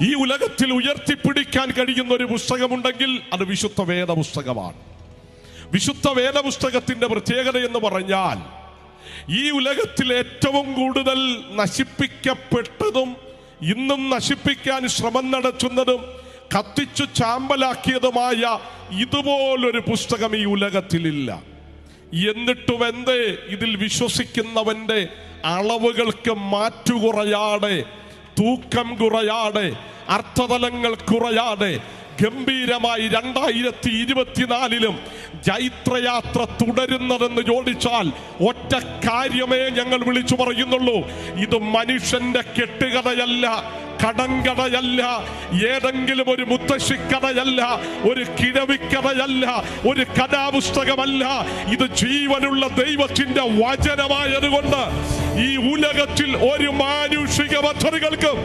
ഈ ഉലകത്തിൽ ഉയർത്തിപ്പിടിക്കാൻ കഴിയുന്ന ഒരു പുസ്തകമുണ്ടെങ്കിൽ അത് വിശുദ്ധ വേദ പുസ്തകമാണ്. വിശുദ്ധ വേദ പുസ്തകത്തിന്റെ പ്രത്യേകത എന്ന് പറഞ്ഞാൽ ഈ ഉലകത്തിൽ ഏറ്റവും കൂടുതൽ നശിപ്പിക്കപ്പെട്ടതും ഇന്നും നശിപ്പിക്കാൻ ശ്രമം നടത്തുന്നതും കത്തിച്ചു ചാമ്പലാക്കിയതുമായ ഇതുപോലൊരു പുസ്തകം ഈ ഉലകത്തിലില്ല. എന്നിട്ടും എന്തേ ഇതിൽ വിശ്വസിക്കുന്നവന്റെ അളവുകൾക്ക് മാറ്റുകുറയാതെ, തൂക്കം കുറയാതെ, അർത്ഥതലങ്ങൾ കുറയാതെ ഗംഭീരമായി 2024 ജൈത്രയാത്ര തുടരുന്നതെന്ന് ചോദിച്ചാൽ ഒറ്റ കാര്യമേ ഞങ്ങൾ വിളിച്ചു പറയുന്നുള്ളൂ: ഇത് മനുഷ്യന്റെ കെട്ടുകഥയല്ല, കടങ്കഥയല്ല, ഏതെങ്കിലും ഒരു മുത്തശ്ശിക്കഥയല്ല, ഒരു കിഴവിക്കഥയല്ല, ഒരു കഥാപുസ്തകമല്ല. ഇത് ജീവനുള്ള ദൈവത്തിന്റെ വചനമായതുകൊണ്ട് ഈ ഉലകത്തിൽ ഒരു മാനുഷിക പദ്ധതികൾക്കും